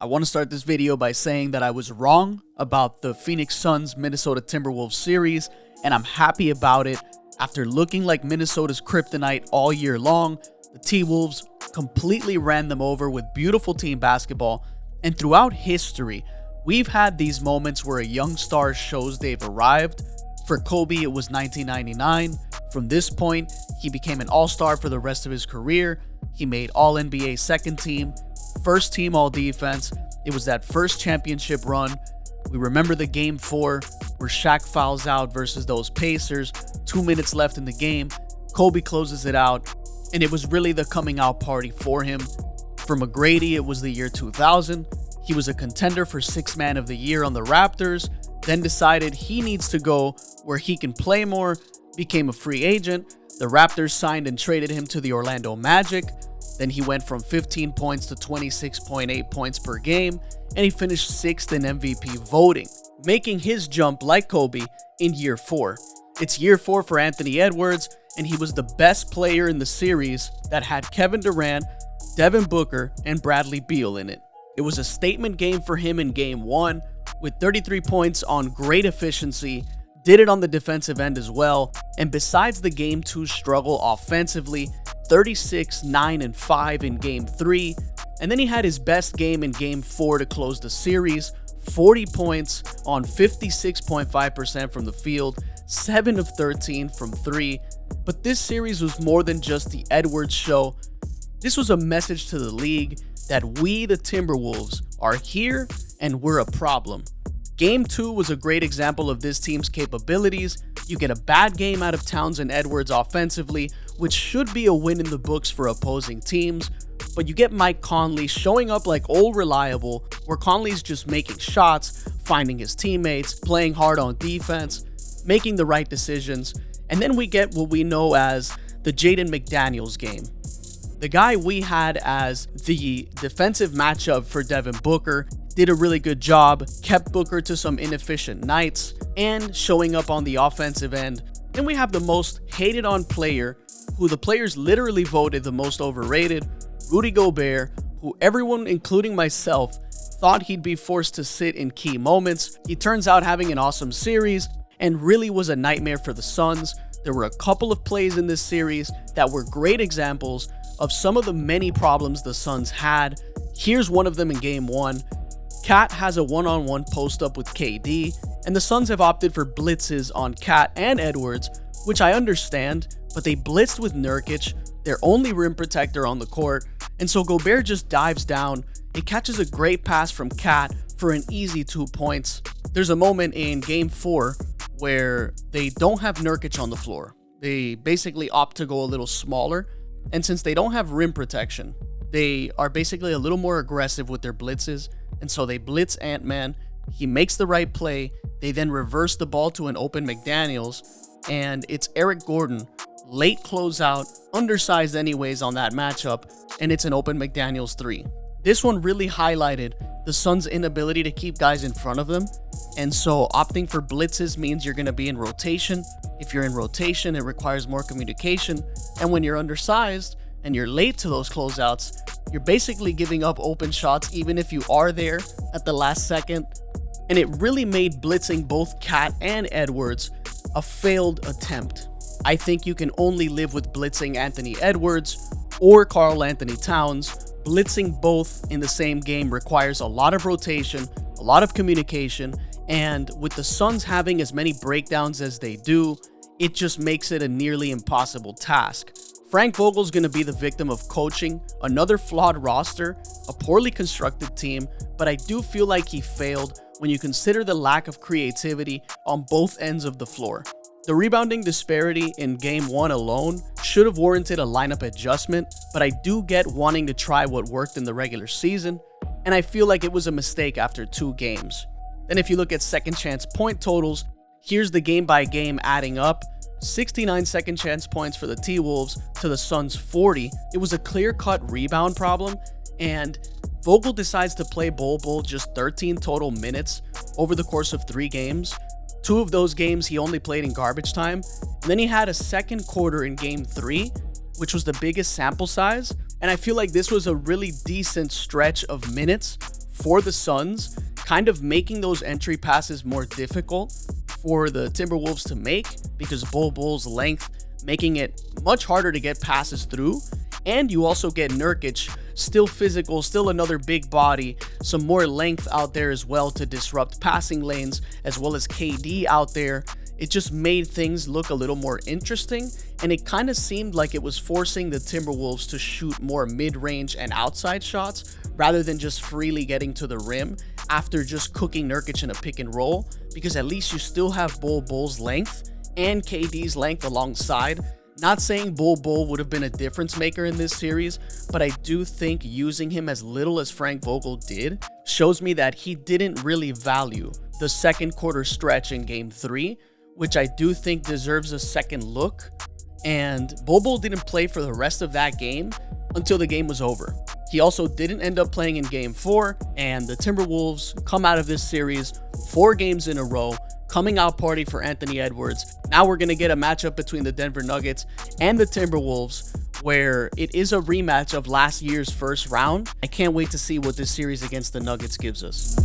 I want to start this video by saying that I was wrong about the Phoenix Suns Minnesota Timberwolves series, and I'm happy about it. After looking like Minnesota's kryptonite all year long, the T-Wolves completely ran them over with beautiful team basketball, and throughout history, we've had these moments where a young star shows they've arrived. For Kobe, it was 1999. From this point, he became an all-star for the rest of his career. He made All-NBA second team, first team All-Defense. It was that first championship run. We remember the Game 4 where Shaq fouls out versus those Pacers. 2 minutes left in the game. Kobe closes it out, and it was really the coming out party for him. For McGrady, it was the year 2000. He was a contender for Sixth Man of the Year on the Raptors, then decided he needs to go where he can play more, became a free agent. The Raptors signed and traded him to the Orlando Magic. Then he went from 15 points to 26.8 points per game, and he finished 6th in MVP voting, making his jump like Kobe in year 4. It's year 4 for Anthony Edwards, and he was the best player in the series that had Kevin Durant, Devin Booker, and Bradley Beal in it. It was a statement game for him in Game 1 with 33 points on great efficiency, did it on the defensive end as well, and besides the Game 2 struggle offensively, 36, 9, and 5 in Game 3, and then he had his best game in Game 4 to close the series, 40 points on 56.5% from the field, 7 of 13 from 3, but this series was more than just the Edwards show. This was a message to the league that we, the Timberwolves, are here and we're a problem. Game 2 was a great example of this team's capabilities. You get a bad game out of Towns and Edwards offensively, which should be a win in the books for opposing teams, but you get Mike Conley showing up like old reliable, where Conley's just making shots, finding his teammates, playing hard on defense, making the right decisions, and then we get what we know as the Jaden McDaniels game. The guy we had as the defensive matchup for Devin Booker did a really good job, kept Booker to some inefficient nights, and showing up on the offensive end. Then we have the most hated on player, who the players literally voted the most overrated, Rudy Gobert, who everyone, including myself, thought he'd be forced to sit in key moments. He turns out having an awesome series and really was a nightmare for the Suns. There were a couple of plays in this series that were great examples of some of the many problems the Suns had. Here's one of them in Game 1. Cat has a one-on-one post-up with KD, and the Suns have opted for blitzes on Cat and Edwards, which I understand, but they blitzed with Nurkic, their only rim protector on the court, and so Gobert just dives down and catches a great pass from Cat for an easy 2 points. There's a moment in Game 4 where they don't have Nurkic on the floor. They basically opt to go a little smaller, and since they don't have rim protection, they are basically a little more aggressive with their blitzes, and so they blitz Ant-Man. He makes the right play. They then reverse the ball to an open McDaniels, and it's Eric Gordon, late closeout, undersized anyways on that matchup, and it's an open McDaniels 3. This one really highlighted the Suns' inability to keep guys in front of them, and so opting for blitzes means you're going to be in rotation. If you're in rotation, it requires more communication, and when you're undersized and you're late to those closeouts, you're basically giving up open shots even if you are there at the last second, and it really made blitzing both Cat and Edwards a failed attempt. I think you can only live with blitzing Anthony Edwards or Karl Anthony Towns. Blitzing both in the same game requires a lot of rotation, a lot of communication, and with the Suns having as many breakdowns as they do, it just makes it a nearly impossible task. Frank Vogel's going to be the victim of coaching, another flawed roster, a poorly constructed team, but I do feel like he failed when you consider the lack of creativity on both ends of the floor. The rebounding disparity in Game 1 alone should have warranted a lineup adjustment, but I do get wanting to try what worked in the regular season, and I feel like it was a mistake after 2 games. Then if you look at second chance point totals, here's the game by game adding up. 69 second chance points for the T-Wolves to the Suns 40. It was a clear-cut rebound problem, and Vogel decides to play Bol Bol just 13 total minutes over the course of 3 games. 2 of those games he only played in garbage time, and then he had a second quarter in Game 3, which was the biggest sample size, and I feel like this was a really decent stretch of minutes for the Suns, kind of making those entry passes more difficult for the Timberwolves to make because Bull's length making it much harder to get passes through. And you also get Nurkic, still physical, still another big body, some more length out there as well to disrupt passing lanes, as well as KD out there. It just made things look a little more interesting, and it kind of seemed like it was forcing the Timberwolves to shoot more mid-range and outside shots rather than just freely getting to the rim after just cooking Nurkic in a pick and roll, because at least you still have Bull's length and KD's length alongside. Not saying Bull would have been a difference maker in this series, but I do think using him as little as Frank Vogel did shows me that he didn't really value the second quarter stretch in Game 3, which I do think deserves a second look. And Bull didn't play for the rest of that game until the game was over. He also didn't end up playing in Game 4, and the Timberwolves come out of this series 4 games in a row, coming out party for Anthony Edwards. Now we're going to get a matchup between the Denver Nuggets and the Timberwolves, where it is a rematch of last year's first round. I can't wait to see what this series against the Nuggets gives us.